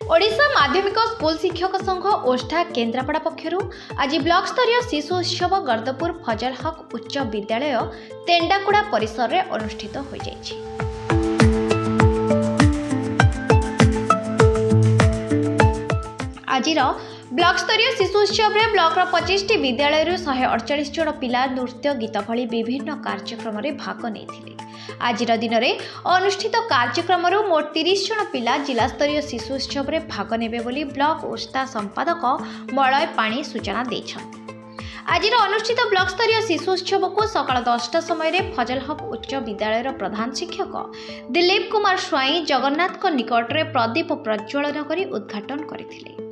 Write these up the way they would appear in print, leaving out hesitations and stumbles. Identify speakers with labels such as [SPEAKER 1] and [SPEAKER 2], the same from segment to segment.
[SPEAKER 1] ओडिशा माध्यमिक स्कूल शिक्षक संघ ओष्ठा केन्द्रापड़ा पक्षरु आज ब्लॉक स्तरीय शिशु उत्सव गर्दपुर फजल हक उच्च विद्यालय तेंडाकुड़ा परिसर में अनुष्ठित हो जाइछि। आज ब्लॉक स्तरीय शिशु उत्सव में ब्लॉक 25 विद्यालय 148 जन पिला नृत्य गीत भली विभिन्न कार्यक्रम में भाग नहीं। आज दिन में अनुष्ठित कार्यक्रम मोट 30 जन पिला जिला स्तरीय शिशु उत्सव में भाग नेबे बोली ब्लॉक ओष्ठा संपादक मलय पाणी सूचना देछन्ति। आज अनुष्ठित ब्लॉक स्तरीय शिशु उत्सव को सकाल 10टा समय फजल हक उच्च विद्यालय प्रधान शिक्षक दिलीप कुमार स्वाई जगन्नाथ निकट में प्रदीप प्रज्वलन कर उद्घाटन करथिले।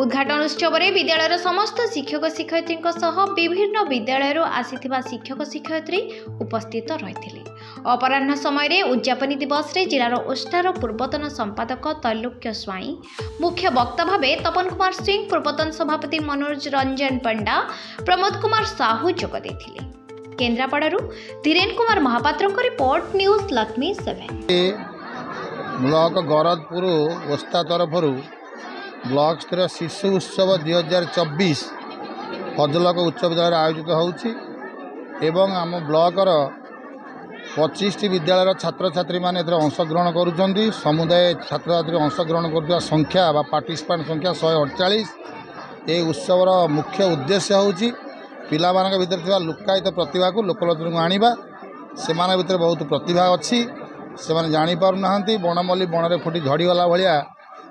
[SPEAKER 1] उद्घाटन उत्सव में विद्यालय समस्त शिक्षक शिक्षयित्री विभिन्न विद्यालय आसीथिबा शिक्षक शिक्षयित्री उपस्थित रही। अपराह्न समय उद्यापनी दिवस रे जिलार ओष्ठार पूर्वतन संपादक तैलुक्य स्वाई, मुख्य वक्ता भावे तपन कुमार सिंह, पूर्वतन सभापति मनोज रंजन पंडा, प्रमोद कुमार साहू जोग देथिले। केन्द्रापड़ारू धीरेन कुमार महापात्र को रिपोर्ट न्यूज लक्ष्मी 7।
[SPEAKER 2] ब्लॉक गरदपुर ओस्ता तरफ ब्लॉक स्तरीय शिशु उत्सव 2024 फजलक उच्च विद्यालय आयोजित होउछि एवं आम ब्लॉकर 25 विद्यालय छात्र छात्री माने अंशग्रहण करुछन्ति। समुदाय छात्र छात्री अंशग्रहण करुवा संख्या बा पार्टिसिपेंट संख्या 148। ये उत्सवर मुख्य उद्देश्य होउछि पिला मानक भितर थिबा लुकायित प्रतिभा को लोकलोचन को आनिबा। सेमान भितर बहुत प्रतिभा अछि, सेमान जानि पारु नाहंती। बनमल्ली बनरे फुटी झड़ी गला भलिया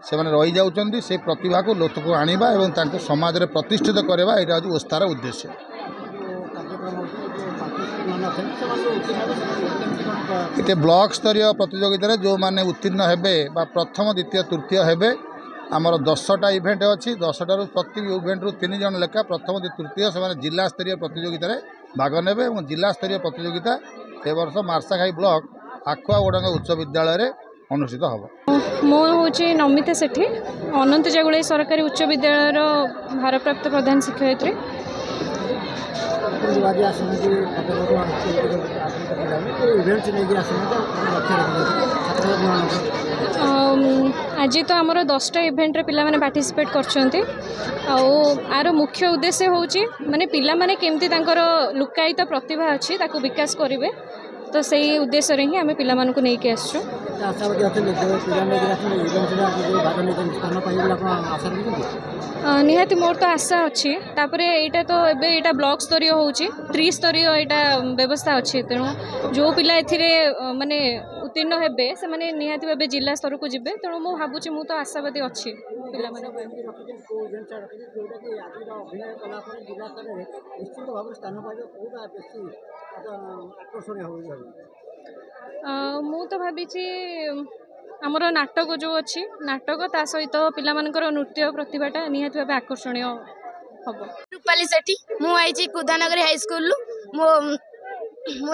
[SPEAKER 2] से रही जाउछन्ति। से प्रतिभा को लोक को आनिबा एवं तांको समाज रे प्रतिष्ठित करबा एटा होछि ओस्तार उद्देश्य। इते ब्लॉक स्तरीय प्रतियोगिता रे जो माने उत्तीर्ण हेबे बा प्रथम द्वितीय तृतीय हेबे आमर 10टा इवेंट अछि। 10टारू प्रति इवेंट रु 3 जन लेखा प्रथम द्वितीय तृतीय से जिला स्तरीय प्रतियोगिता रे भाग नेबे एवं जिला स्तरीय प्रतियोगिता ए वर्ष मार्साघाई ब्लॉक आखुआ ओडांगा उच्च विद्यालय रे अनुष्ठित हब।
[SPEAKER 3] मो हूँ नमिता सेठी, अनंत जागुड़े सरकारी उच्च विद्यालय भारप्राप्त प्रधान शिक्षयित्री। आज तो आमर 10टा इवेंट रे पिला माने पार्टिसिपेट करछन्ती। आर मुख्य उद्देश्य होउची माने पिला माने केमती तांकर लुकायित प्रतिभा अछि ताकू विकास करिवे। तो सही उद्देश्य रे ही आमे पिला मानकु नै के आछो। निहाती मोर तो आशा अच्छी। तापरे एटा तो एबे एटा ब्लॉक स्तरीय होउची, त्रिस्तरीय एटा व्यवस्था अच्छी। तेणु जो पिला एथिरे माने उत्तीर्ण हेबे से माने निहाती भाबे जिला स्तर को जिबे। तेणु मु भाबुची मु तो आशावादी अच्छी पिला माने। मु तो भाबीची आमर नाटक जो अच्छी नाटक ता सहित पिला मानकर नृत्य प्रतिभाटा निहाती भाबे आकर्षणीय हबो।
[SPEAKER 4] रूपाली सेठी मु आइची कुदानगरी हाई स्कूल मु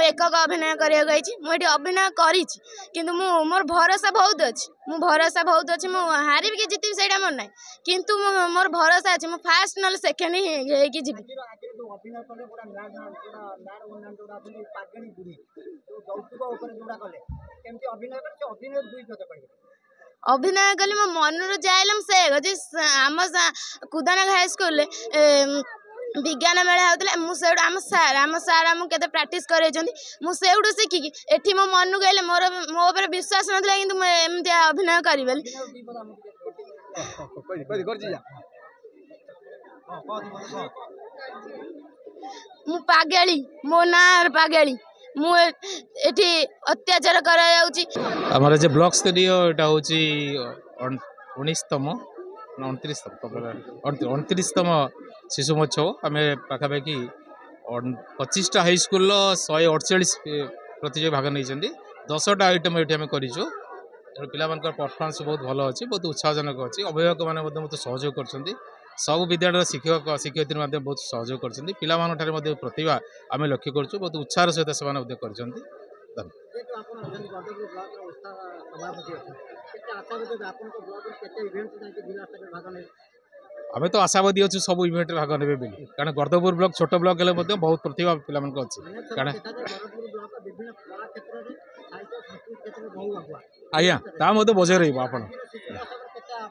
[SPEAKER 4] एकक अभिनय करिया गइची। मु एठी अभिनय करिची किंतु मोर भरोसा बहुत अछि। मु हारिबी कि जितिबी सेटा मोर नै, किंतु मोर भरोसा अछि मु फर्स्ट नल सेकंड ही कि जिबी। अभिनय कली मो मन जाइलम से आम कुदानगर हाई स्कूल विज्ञान मेला होता आम सार आमको केते प्रैक्टिस करैछन्ती। मु सेउडू शिखिकी एठी मो मन गइले मो ऊपर विश्वास नथला किंतु मु एमती अभिनय करिबेली। मु पागेली मो नार पागेली मु एठी अत्याचार करा जाउची।
[SPEAKER 5] हमर जे ब्लॉक स्तरीय एटा होची 19तम 29तम शिशु महोत्सव। आम पाखापाखि 25टा हाई स्कूल 148 प्रतियोगी भाग नहीं। 10टा आइटम ये आम करूँ। पिला परफॉर्मेंस बहुत भल अच्छी, बहुत उत्साहजनक अच्छी। अभिभावक मैंने बहुत सहयोग कर सब विद्यालय शिक्षक शिक्षयित्री बहुत सहयोग कर पिला प्रतिभा आम लक्ष्य कर बहुत उत्साह सहित से कर। आम तो आशावादी अच्छे सब इवेंट भाग ने कारण गर्दपुर ब्लॉक छोट ब्लॉक हेल्ले बहुत प्रतिभा पिला अच्छी कारण आज्ञा ता बजाय रहा आप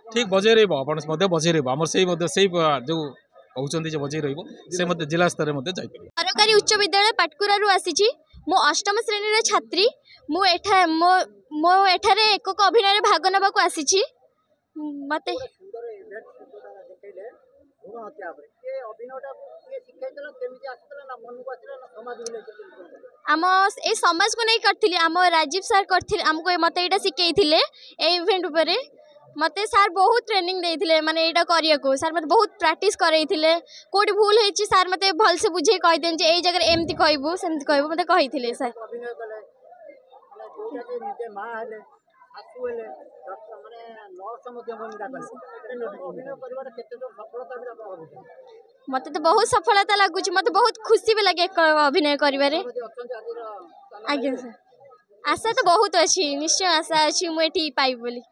[SPEAKER 5] ठीक बजाय रही बजाय रही से जो कहते हैं बजाय रही जिला स्तर में जापर
[SPEAKER 6] सरकारी उच्च विद्यालय पाटकुरा आसी मो अष्टम श्रेणी छात्री मो एठारे एकक अभिनय भाग नवा आसी मते आम ए समाज को नहीं करथिली आम राजीव सर करथिले हमको मते एटा सिखै थिले ए इवेंट ऊपर मते सर बहुत ट्रेनिंग देथिले माने एटा करिया को सर मते बहुत प्रैक्टिस करैथिले कोडी भूल हेछि सर मते भल से बुझे कहि देन जे ए जगह एमति कहबो सेमति कहबो मते कहिथिले सर मते तो बहुत सफलता लगुच मते बहुत खुशी भी लगे अभिनय करिवारे आज्ञा सर आशा तो बहुत अच्छी निश्चय आशा अच्छी मुझे पाइब बोली।